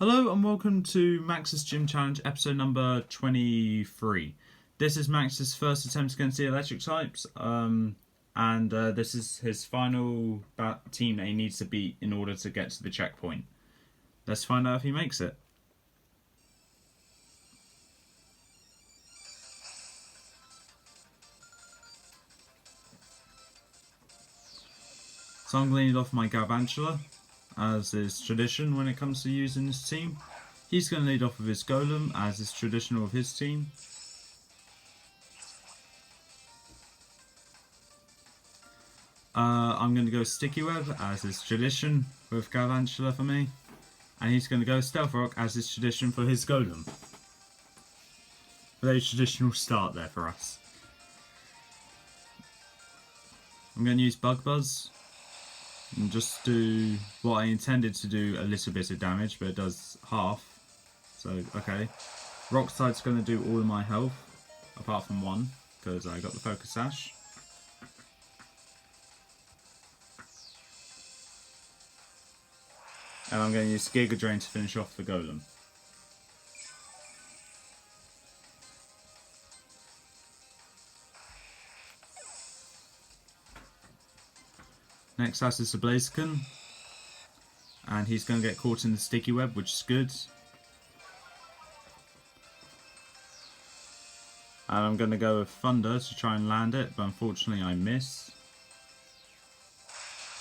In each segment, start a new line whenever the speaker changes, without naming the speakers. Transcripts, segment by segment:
Hello and welcome to Max's Gym Challenge episode number 23. This is Max's first attempt against the electric types, and this is his final team that he needs to beat in order to get to the checkpoint. Let's find out if he makes it. So I'm going to lead off my Galvantula, as is tradition when it comes to using this team. He's going to lead off with his Golem, as is traditional of his team. I'm going to go Sticky Web, as is tradition with Galvantula for me. And he's going to go Stealth Rock, as is tradition for his Golem. Very traditional start there for us. I'm going to use Bug Buzz and just do what I intended to do, a little bit of damage, but it does half. So, okay. Rock Side's going to do all of my health, apart from one, because I got the Focus Sash. And I'm going to use Giga Drain to finish off the Golem. Next up is the Blaziken, and he's going to get caught in the Sticky Web, which is good. And I'm going to go with Thunder to try and land it, but unfortunately I miss.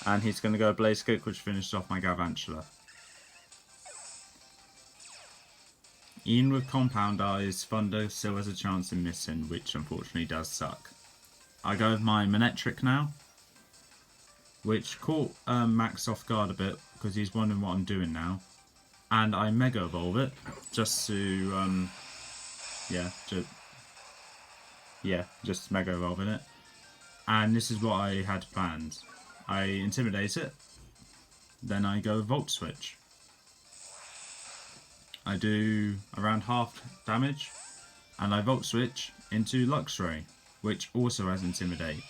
And he's going to go Blaze Kick, which finishes off my Galvantula. Even with Compound Eyes, Thunder still has a chance of missing, which unfortunately does suck. I go with my Manectric now, which caught Max off guard a bit because he's wondering what I'm doing now. And I Mega Evolve it just to, just Mega Evolving it. And this is what I had planned. I Intimidate it, then I go Volt Switch. I do around half damage, and I Volt Switch into Luxray, which also has Intimidate.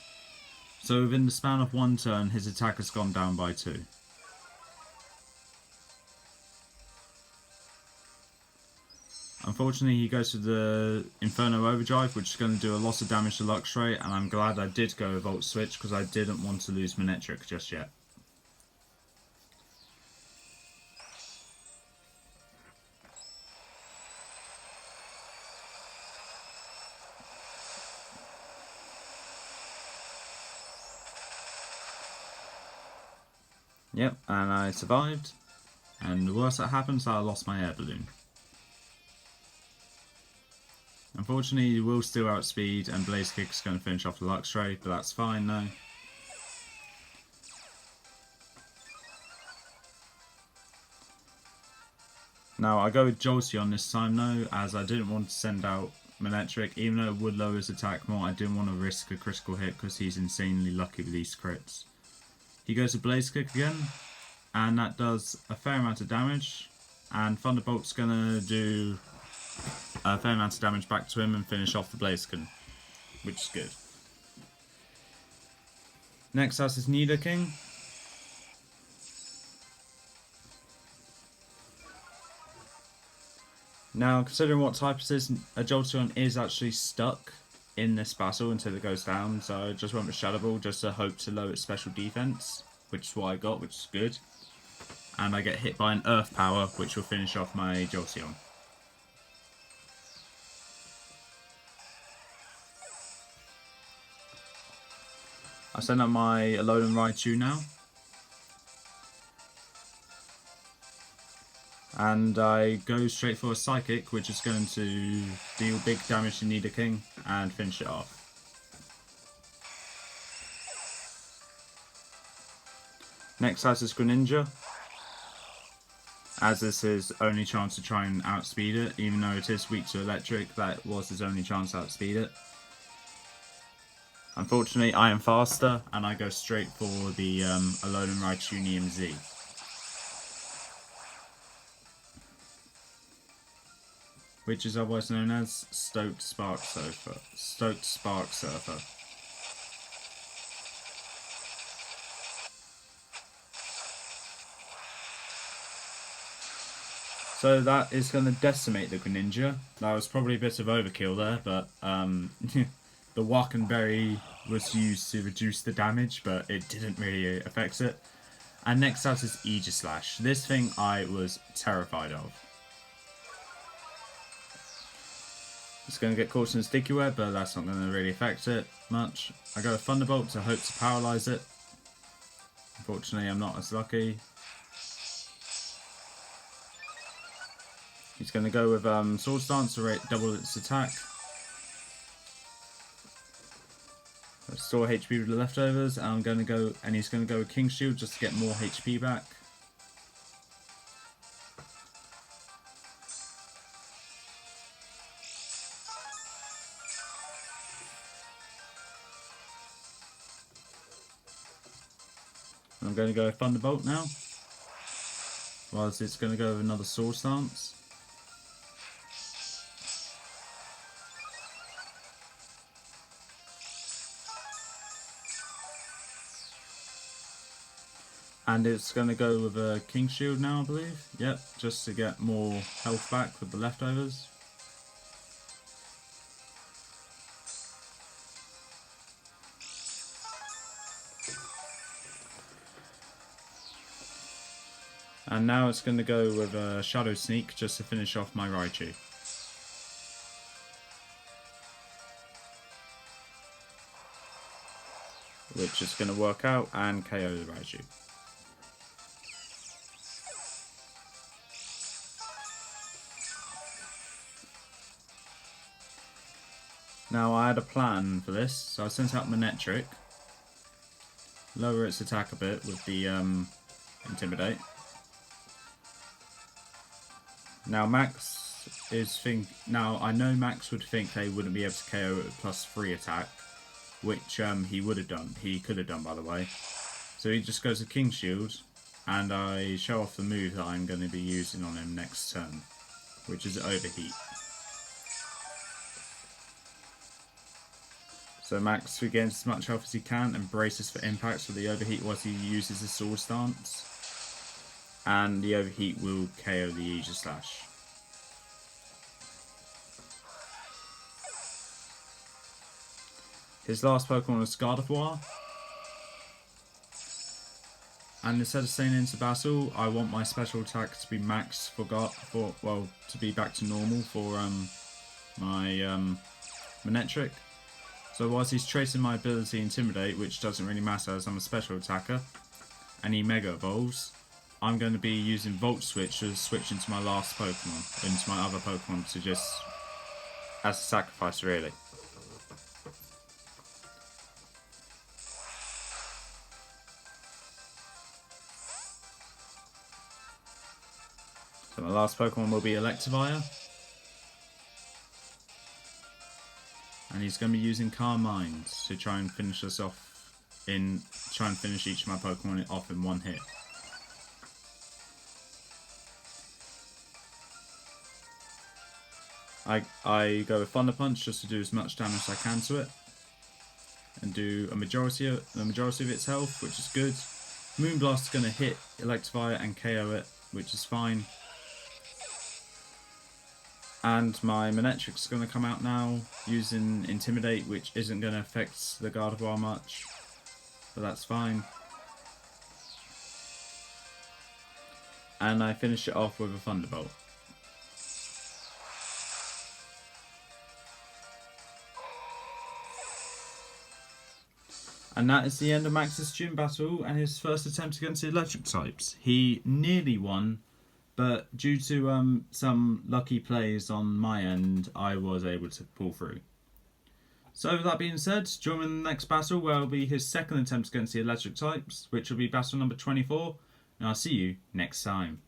So within the span of one turn, his attack has gone down by 2. Unfortunately, he goes to the Inferno Overdrive, which is going to do a lot of damage to Luxray, and I'm glad I did go with Volt Switch because I didn't want to lose Manectric just yet. Yep, and I survived, and the worst that happens, I lost my air balloon. Unfortunately, he will still outspeed, and Blaze Kick is going to finish off the Luxray, but that's fine though. Now, I go with Jolteon this time though, as I didn't want to send out Manectric. Even though it would lower his attack more, I didn't want to risk a critical hit because he's insanely lucky with these crits. He goes to Blaze Kick again, and that does a fair amount of damage, and Thunderbolt's going to do a fair amount of damage back to him and finish off the Blaziken, which is good. Next up is Nidoking. Now, considering what type it is, a Jolteon is actually stuck in this battle until it goes down, so I just went with Shadow Ball just to hope to lower its special defense, which is what I got, which is good. And I get hit by an Earth Power, which will finish off my Jolteon. I send out my Alolan Raichu now. And I go straight for a Psychic, which is going to deal big damage to Nidoking and finish it off. Next up is Greninja, as this is his only chance to try and outspeed it, even though it is weak to electric, that was his only chance to outspeed it. Unfortunately, I am faster, and I go straight for the Alolan Raichu EMZ. Which is otherwise known as Stoked Spark Surfer. So that is going to decimate the Greninja. That was probably a bit of overkill there, but the Waken Berry was used to reduce the damage, but it didn't really affect it. And next out is Aegislash. This thing I was terrified of. It's going to get caught in a sticky web, but that's not going to really affect it much. I go with Thunderbolt to hope to paralyze it. Unfortunately, I'm not as lucky. He's going to go with Swords Dance to double its attack. Restore HP with the leftovers, and I'm going to go, and he's going to go with King Shield just to get more HP back. And I'm going to go with Thunderbolt now. Whilst it's going to go with another Sword Stance. And it's going to go with a King Shield now, I believe. Yep, just to get more health back with the leftovers. And now it's going to go with a Shadow Sneak just to finish off my Raichu. Which is going to work out and KO the Raichu. Now I had a plan for this, so I sent out Manectric, lower its attack a bit with the Intimidate. Now Now I know Max would think they wouldn't be able to KO it with +3 attack, which he would have done. He could have done, by the way. So he just goes to King Shield, and I show off the move that I'm going to be using on him next turn, which is Overheat. So Max regains as much health as he can and braces for impacts with the Overheat whilst he uses his Sword Stance. And the Overheat will KO the Aegislash. His last Pokemon is Gardevoir. And instead of staying into battle, I want my special attack to be maxed to be back to normal for my Manectric. So whilst he's tracing my ability Intimidate, which doesn't really matter as I'm a special attacker, and he Mega Evolves, I'm going to be using Volt Switch to switch into my last Pokemon, into my other Pokemon to just, as a sacrifice really. So my last Pokemon will be Electivire. And he's going to be using Calm Mind to try and finish us off try and finish each of my Pokemon off in one hit. I go with Thunder Punch just to do as much damage as I can to it. And do the majority of its health, which is good. Moonblast is going to hit Electivire and KO it, which is fine. And my Manectric's going to come out now using Intimidate, which isn't going to affect the Gardevoir much, but that's fine. And I finish it off with a Thunderbolt. And that is the end of Max's gym battle and his first attempt against the electric types. He nearly won, but due to some lucky plays on my end, I was able to pull through. So with that being said, join me in the next battle where will be his second attempt against the electric types, which will be battle number 24, and I'll see you next time.